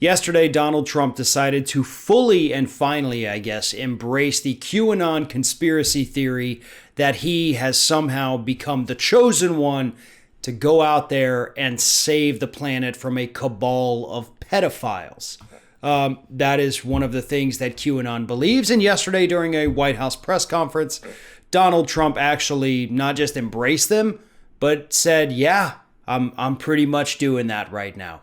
Yesterday, Donald Trump decided to fully and finally, I guess, embrace the QAnon conspiracy theory that he has somehow become the chosen one to go out there and save the planet from a cabal of pedophiles. That is one of the things that QAnon believes. And yesterday, during a White House press conference, Donald Trump actually not just embraced them, but said, yeah, I'm pretty much doing that right now.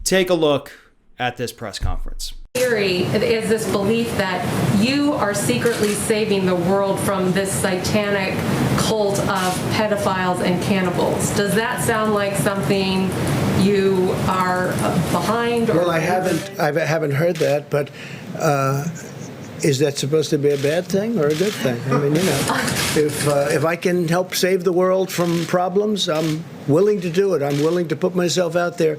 Take a look at this press conference. Theory is this belief that you are secretly saving the world from this satanic cult of pedophiles and cannibals. Does that sound like something you are behind? Well, I haven't heard that, but is that supposed to be a bad thing or a good thing? I mean, if I can help save the world from problems, I'm willing to do it. I'm willing to put myself out there.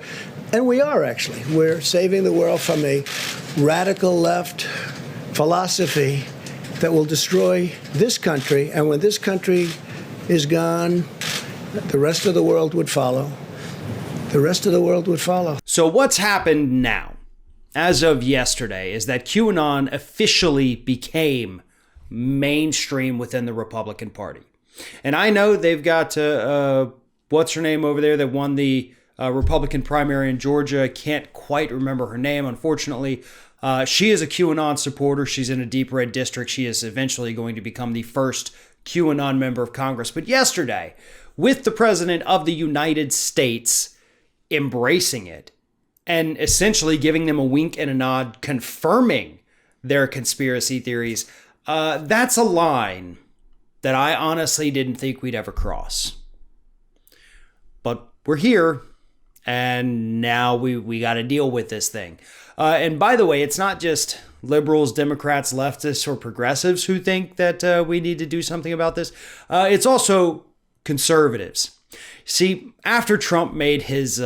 And we are, actually. We're saving the world from a radical left philosophy that will destroy this country. And when this country is gone, the rest of the world would follow. The rest of the world would follow. So what's happened now, as of yesterday, is that QAnon officially became mainstream within the Republican Party. And I know they've got, what's her name over there that won the Republican primary in Georgia. I can't quite remember her name, unfortunately. She is a QAnon supporter. She's in a deep red district. She is eventually going to become the first QAnon member of Congress. But yesterday, with the President of the United States embracing it and essentially giving them a wink and a nod, confirming their conspiracy theories, that's a line that I honestly didn't think we'd ever cross. But we're here. And now we got to deal with this thing. And by the way, it's not just liberals, Democrats, leftists, or progressives who think that we need to do something about this. It's also conservatives. See, after Trump made his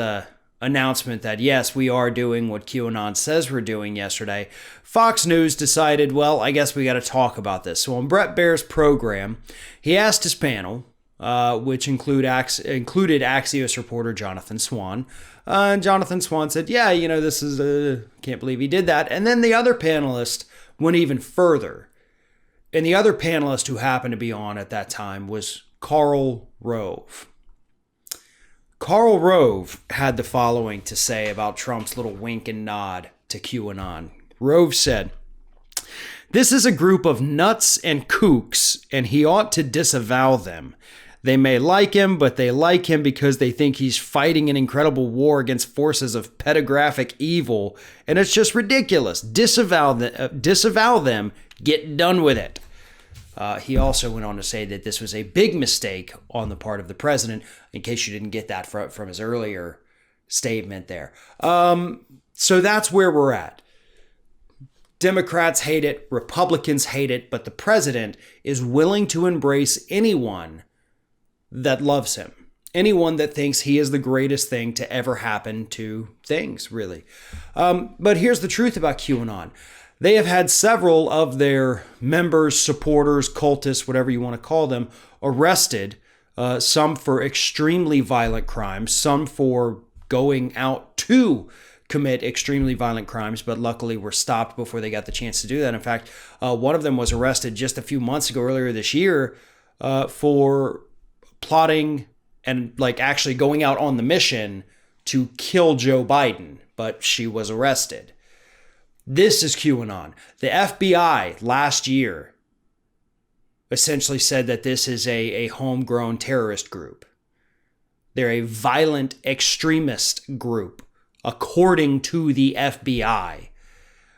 announcement that, yes, we are doing what QAnon says we're doing yesterday, Fox News decided, well, I guess we got to talk about this. So on Bret Baier's program, he asked his panel, which included Axios reporter Jonathan Swan. And Jonathan Swan said, yeah, this is, can't believe he did that. And then the other panelist went even further. And the other panelist who happened to be on at that time was Karl Rove. Karl Rove had the following to say about Trump's little wink and nod to QAnon. Rove said, "This is a group of nuts and kooks, and he ought to disavow them. They may like him, but they like him because they think he's fighting an incredible war against forces of pedographic evil, and it's just ridiculous. Disavow them, get done with it." He also went on to say that this was a big mistake on the part of the president, in case you didn't get that from his earlier statement there. So that's where we're at. Democrats hate it, Republicans hate it, but the president is willing to embrace anyone that loves him. Anyone that thinks he is the greatest thing to ever happen to things, really. But here's the truth about QAnon. They have had several of their members, supporters, cultists, whatever you want to call them, arrested, some for extremely violent crimes, some for going out to commit extremely violent crimes, but luckily were stopped before they got the chance to do that. In fact, one of them was arrested just a few months ago, earlier this year, for plotting and actually going out on the mission to kill Joe Biden, but she was arrested. This is QAnon. The FBI last year essentially said that this is a homegrown terrorist group. They're a violent extremist group, according to the FBI.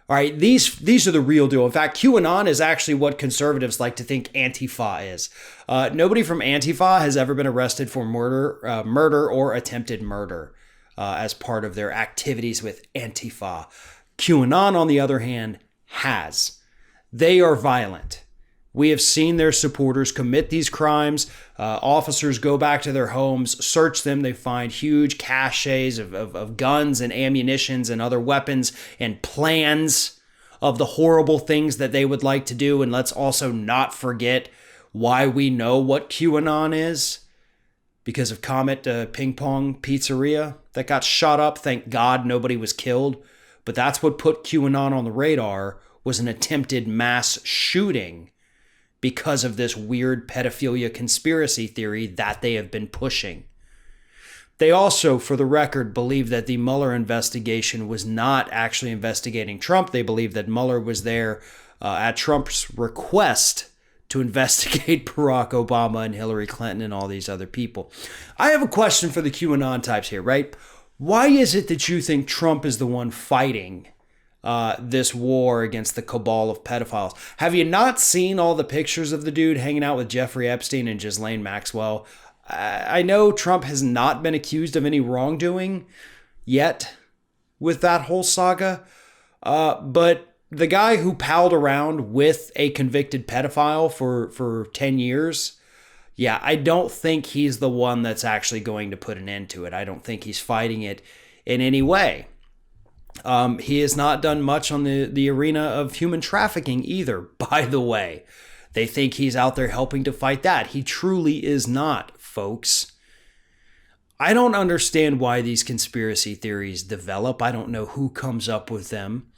All right, these are the real deal. In fact, QAnon is actually what conservatives like to think Antifa is. Nobody from Antifa has ever been arrested for murder or attempted murder as part of their activities with Antifa. QAnon, on the other hand, has. They are violent. We have seen their supporters commit these crimes. Officers go back to their homes, search them. They find huge caches of guns and ammunitions and other weapons and plans of the horrible things that they would like to do. And let's also not forget why we know what QAnon is. Because of Comet Ping Pong Pizzeria that got shot up. Thank God nobody was killed. But that's what put QAnon on the radar, was an attempted mass shooting because of this weird pedophilia conspiracy theory that they have been pushing. They also, for the record, believe that the Mueller investigation was not actually investigating Trump. They believe that Mueller was there at Trump's request to investigate Barack Obama and Hillary Clinton and all these other people. I have a question for the QAnon types here, right? Why is it that you think Trump is the one fighting this war against the cabal of pedophiles? Have you not seen all the pictures of the dude hanging out with Jeffrey Epstein and Ghislaine Maxwell? I know Trump has not been accused of any wrongdoing yet with that whole saga, but the guy who palled around with a convicted pedophile for 10 years, yeah, I don't think he's the one that's actually going to put an end to it. I don't think he's fighting it in any way. He has not done much on the arena of human trafficking either, by the way. They think he's out there helping to fight that. He truly is not, folks. I don't understand why these conspiracy theories develop. I don't know who comes up with them.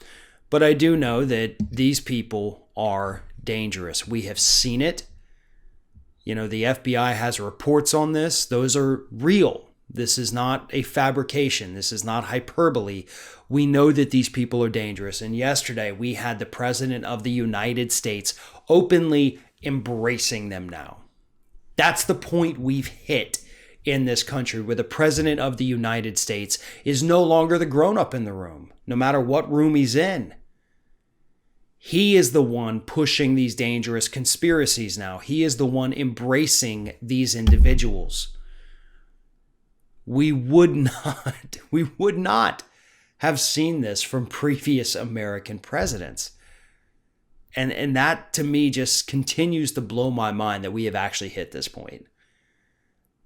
But I do know that these people are dangerous. We have seen it. You know, the FBI has reports on this. Those are real. This is not a fabrication. This is not hyperbole. We know that these people are dangerous. And yesterday we had the President of the United States openly embracing them now. That's the point we've hit in this country, where the President of the United States is no longer the grown-up in the room, no matter what room he's in. He is the one pushing these dangerous conspiracies now. He is the one embracing these individuals. We would not have seen this from previous American presidents. And that, to me, just continues to blow my mind that we have actually hit this point.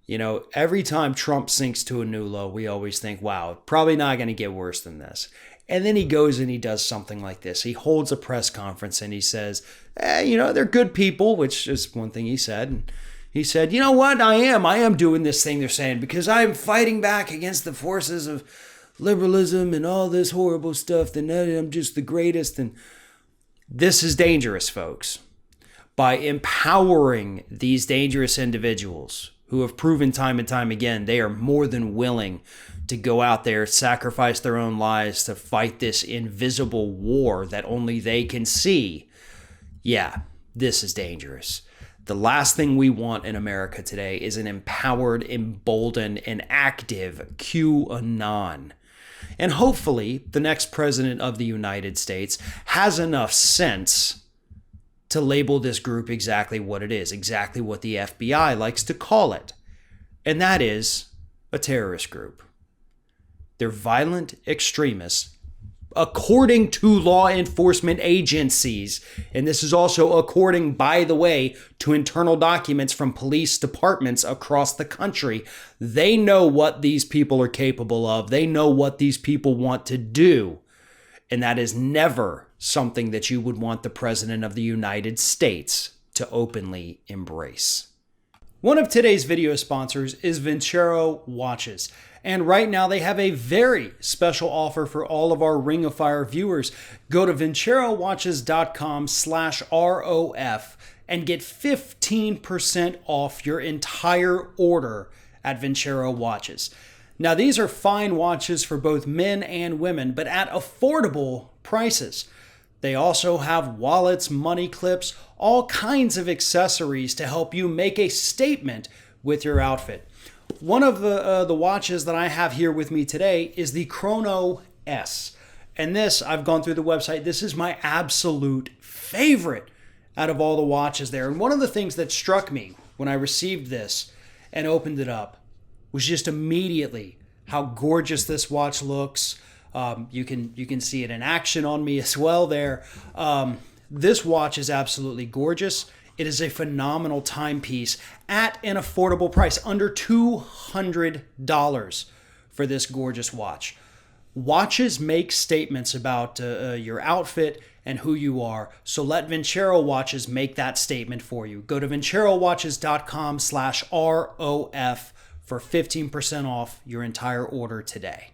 You know, every time Trump sinks to a new low, we always think, wow, probably not going to get worse than this. And then he goes and he does something like this. He holds a press conference and he says, they're good people, which is one thing he said. And he said, you know what? I am doing this thing they're saying because I'm fighting back against the forces of liberalism and all this horrible stuff. And I'm just the greatest. And this is dangerous, folks. By empowering these dangerous individuals who have proven time and time again they are more than willing to go out there, sacrifice their own lives to fight this invisible war that only they can see. Yeah, this is dangerous. The last thing we want in America today is an empowered, emboldened, and active QAnon. And hopefully, the next president of the United States has enough sense to label this group exactly what it is, exactly what the FBI likes to call it. And that is a terrorist group. They're violent extremists, according to law enforcement agencies. And this is also according, by the way, to internal documents from police departments across the country. They know what these people are capable of. They know what these people want to do. And that is never something that you would want the President of the United States to openly embrace. One of today's video sponsors is Vincero Watches. And right now they have a very special offer for all of our Ring of Fire viewers. Go to vincerowatches.com/ROF and get 15% off your entire order at Vincero Watches. Now, these are fine watches for both men and women, but at affordable prices. They also have wallets, money clips, all kinds of accessories to help you make a statement with your outfit. One of the watches that I have here with me today is the Chrono S. And this, I've gone through the website, this is my absolute favorite out of all the watches there. And one of the things that struck me when I received this and opened it up was just immediately how gorgeous this watch looks. You can see it in action on me as well there. This watch is absolutely gorgeous. It is a phenomenal timepiece at an affordable price, under $200 for this gorgeous watch. Watches make statements about your outfit and who you are, so let Vincero Watches make that statement for you. Go to vincerowatches.com/ROF for 15% off your entire order today.